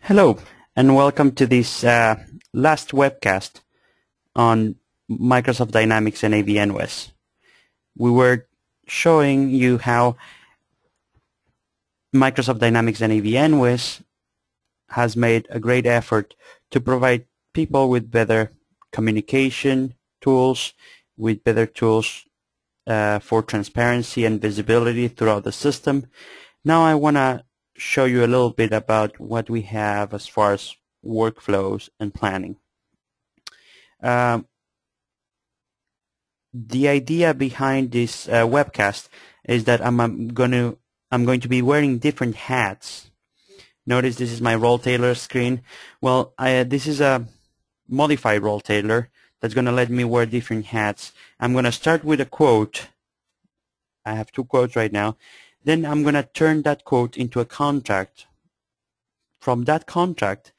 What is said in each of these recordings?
Hello, and welcome to this last webcast on Microsoft Dynamics and ENWIS. We were showing you how Microsoft Dynamics and ENWIS has made a great effort to provide people with better communication tools, with better tools for transparency and visibility throughout the system. Now I want to show you a little bit about what we have as far as workflows and planning. The idea behind this webcast is that I'm going to be wearing different hats. Notice this is my role tailor screen. Well, this is a modified role tailor that's going to let me wear different hats. I'm going to start with a quote. I have two quotes right now. Then I'm going to turn that quote into a contract. From that contract,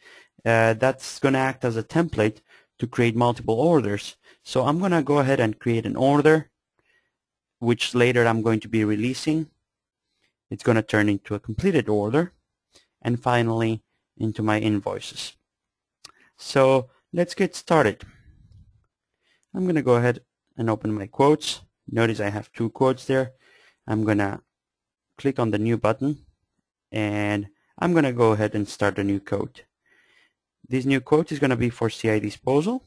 that's going to act as a template to create multiple orders. So I'm going to go ahead and create an order, which later I'm going to be releasing. It's going to turn into a completed order, and finally into my invoices. So let's get started. I'm going to go ahead and open my quotes. Notice I have two quotes there. I'm going to click on the new button, and I'm going to go ahead and start a new quote. This new quote is going to be for CI disposal.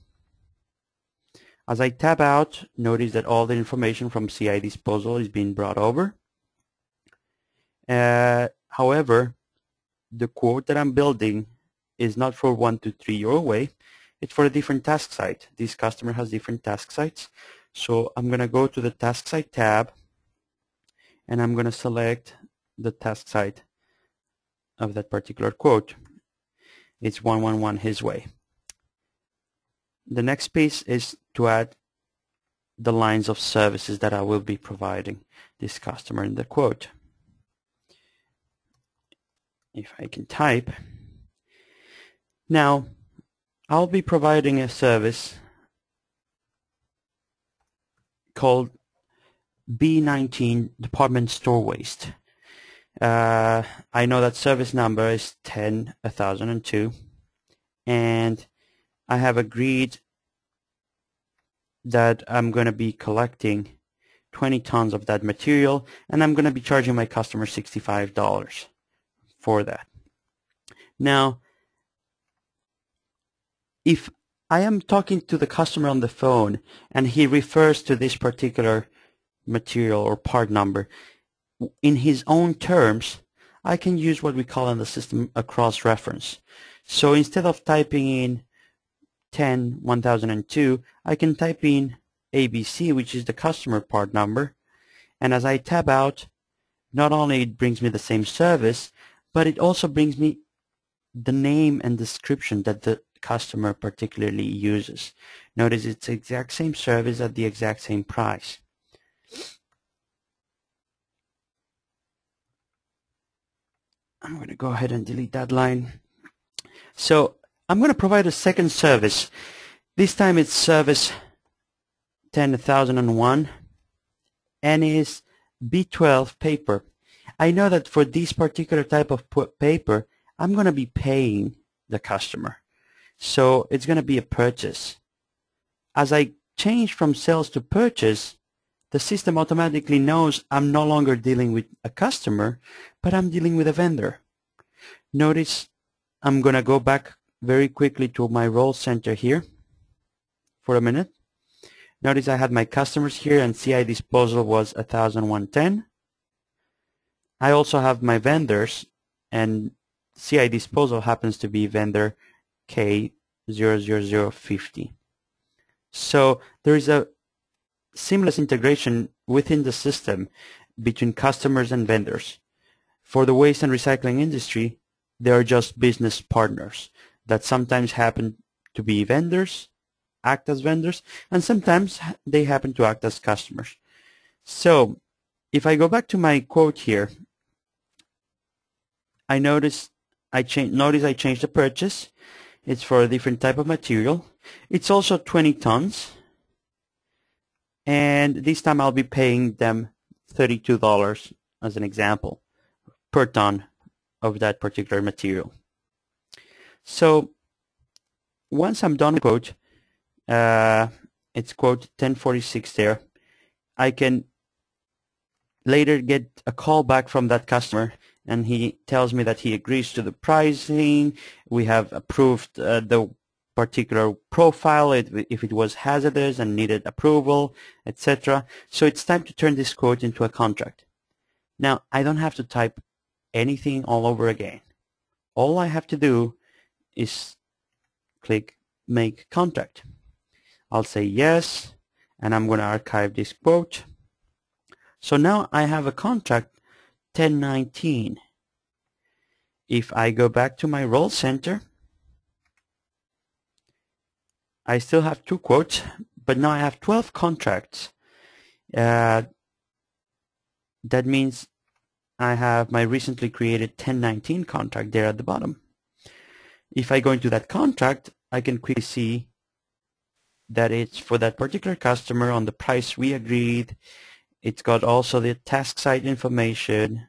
As I tab out, notice that all the information from CI disposal is being brought over. However, the quote that I'm building is not for 1, 2, 3 your way. It's for a different task site. This customer has different task sites. So I'm going to go to the task site tab, and I'm going to select the task site of that particular quote. It's 111 his way. The next piece is to add the lines of services that I will be providing this customer in the quote. If I can type. Now, I'll be providing a service called B19 department store waste. I know that service number is 10,002, and I have agreed that I'm going to be collecting 20 tons of that material, and I'm going to be charging my customer $65 for that. Now, if I am talking to the customer on the phone and he refers to this particular material or part number in his own terms, I can use what we call in the system a cross-reference. So instead of typing in 10,1002, I can type in ABC, which is the customer part number, and as I tab out, not only it brings me the same service, but it also brings me the name and description that the customer particularly uses. Notice it's the exact same service at the exact same price. I'm going to go ahead and delete that line. So I'm going to provide a second service. This time it's service 10,001 and is B12 paper. I know that for this particular type of paper, I'm going to be paying the customer. So it's going to be a purchase. As I change from sales to purchase, the system automatically knows I'm no longer dealing with a customer, but I'm dealing with a vendor. Notice I'm going to go back very quickly to my role center here for a minute. Notice I had my customers here, and CI disposal was 1,110. I also have my vendors, and CI disposal happens to be vendor K00050. So there is a seamless integration within the system between customers and vendors. For the waste and recycling industry, they are just business partners that sometimes happen to be vendors, act as vendors, and sometimes they happen to act as customers. So if I go back to my quote here, I notice I changed the purchase. It's for a different type of material. It's also 20 tons. And this time I'll be paying them $32 as an example per ton of that particular material. So once I'm done with quote, it's quote 1046 there, I can later get a call back from that customer, and he tells me that he agrees to the pricing. We have approved the particular profile if it was hazardous and needed approval, etc. So it's time to turn this quote into a contract. Now, I don't have to type anything all over again. All I have to do is click Make Contract. I'll say yes, and I'm going to archive this quote. So now I have a contract 1019. If I go back to my role center, I still have 2 quotes, but now I have 12 contracts. That means I have my recently created 1019 contract there at the bottom. If I go into that contract, I can quickly see that it's for that particular customer on the price we agreed. It's got also the task site information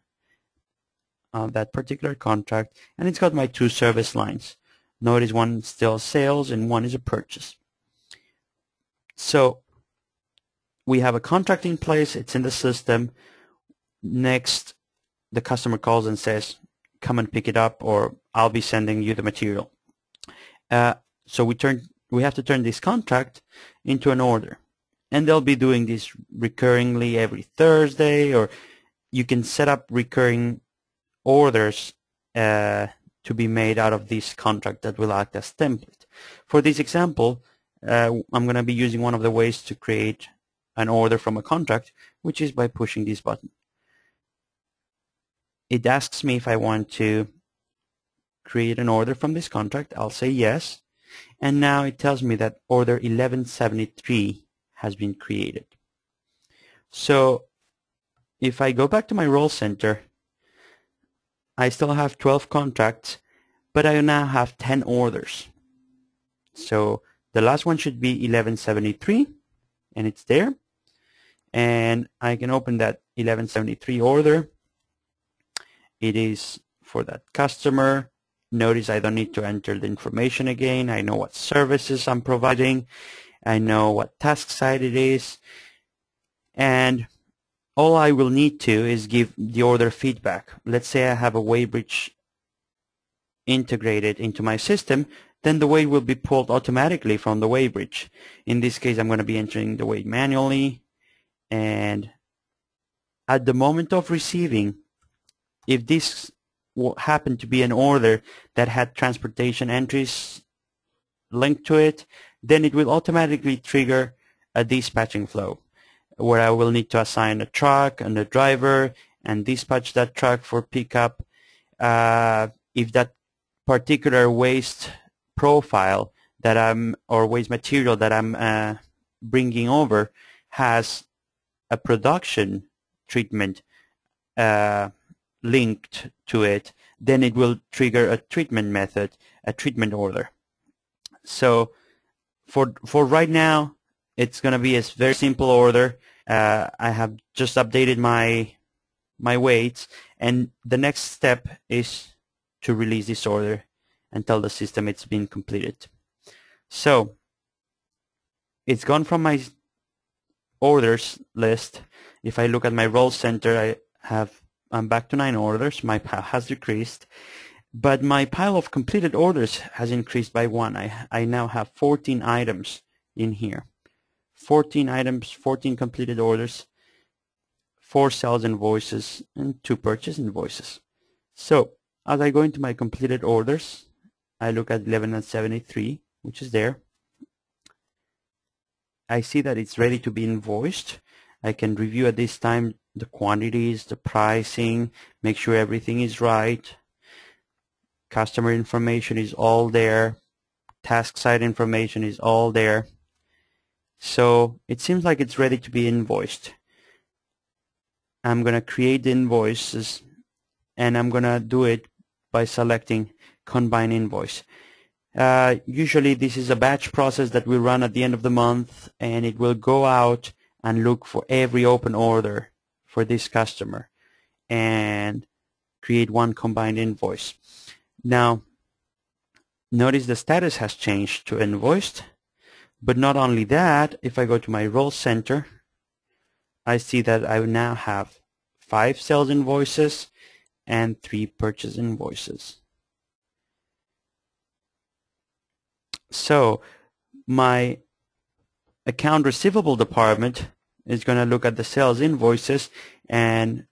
on that particular contract, and it's got my 2 service lines. Notice one is still sales and one is a purchase. So we have a contract in place, it's in the system. Next, the customer calls and says, come and pick it up, or I'll be sending you the material. So we have to turn this contract into an order, and they'll be doing this recurringly every Thursday, or you can set up recurring orders to be made out of this contract that will act as template. For this example, I'm going to be using one of the ways to create an order from a contract, which is by pushing this button. It asks me if I want to create an order from this contract. I'll say yes, and now it tells me that order 1173 has been created. So if I go back to my role center, I still have 12 contracts, but I now have 10 orders. So the last one should be 1173, and it's there. And I can open that 1173 order. It is for that customer. Notice I don't need to enter the information again. I know what services I'm providing. I know what task site it is. And all I will need to is give the order feedback. Let's say I have a weighbridge integrated into my system, then the weight will be pulled automatically from the weighbridge. In this case, I'm going to be entering the weight manually, and at the moment of receiving, if this happened to be an order that had transportation entries linked to it, then it will automatically trigger a dispatching flow, where I will need to assign a truck and a driver and dispatch that truck for pickup. If that particular waste profile that or waste material that I'm bringing over has a production treatment linked to it, then it will trigger a treatment method, a treatment order. So for right now, it's going to be a very simple order. I have just updated my weights, and the next step is to release this order and tell the system it's been completed. So it's gone from my orders list. If I look at my role center, I'm back to 9 orders. My pile has decreased, but my pile of completed orders has increased by 1. I now have 14 items in here. 14 items, 14 completed orders, 4 sales invoices, and 2 purchase invoices. So as I go into my completed orders, I look at 1173, which is there. I see that it's ready to be invoiced. I can review at this time the quantities, the pricing, make sure everything is right. Customer information is all there. Task site information is all there. So it seems like it's ready to be invoiced. I'm going to create the invoices, and I'm going to do it by selecting Combine Invoice. Usually this is a batch process that will run at the end of the month, and it will go out and look for every open order for this customer and create one combined invoice. Now, Notice the status has changed to invoiced. But not only that, if I go to my role center, I see that I now have 5 sales invoices and 3 purchase invoices. So my account receivable department is going to look at the sales invoices, and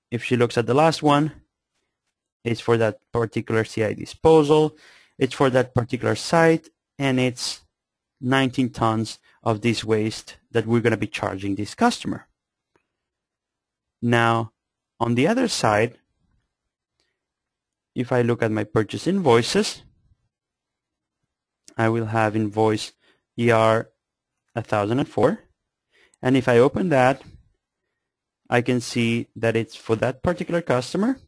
if she looks at the last one, it's for that particular CI disposal, it's for that particular site, and it's 19 tons of this waste that we're going to be charging this customer. Now, on the other side, if I look at my purchase invoices, I will have invoice ER 1004, and if I open that, I can see that it's for that particular customer,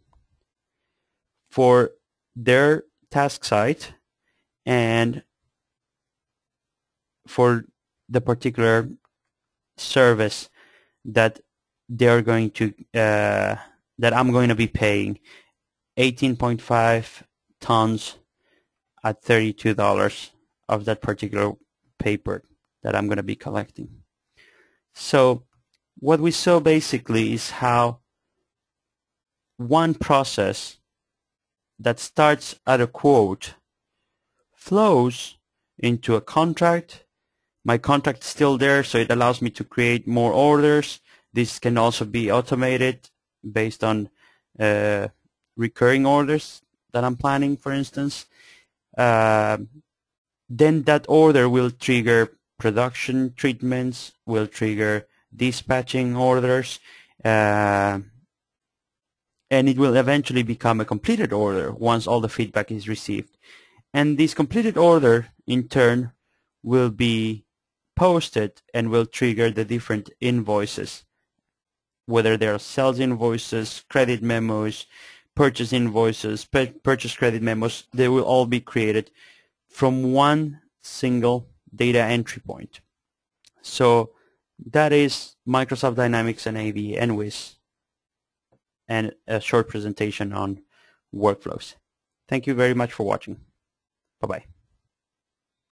for their task site, and for the particular service that they're going to that I'm going to be paying 18.5 tons at $32 of that particular paper that I'm going to be collecting. So what we saw basically is how one process that starts at a quote flows into a contract. My contract is still there, so it allows me to create more orders. This can also be automated based on recurring orders that I'm planning, for instance. Then that order will trigger production treatments, will trigger dispatching orders, and it will eventually become a completed order once all the feedback is received. And this completed order, in turn, will be posted and will trigger the different invoices, whether they are sales invoices, credit memos, purchase invoices, purchase credit memos. They will all be created from one single data entry point. So that is Microsoft Dynamics and AV ENWIS, and a short presentation on workflows. Thank you very much for watching. Bye-bye.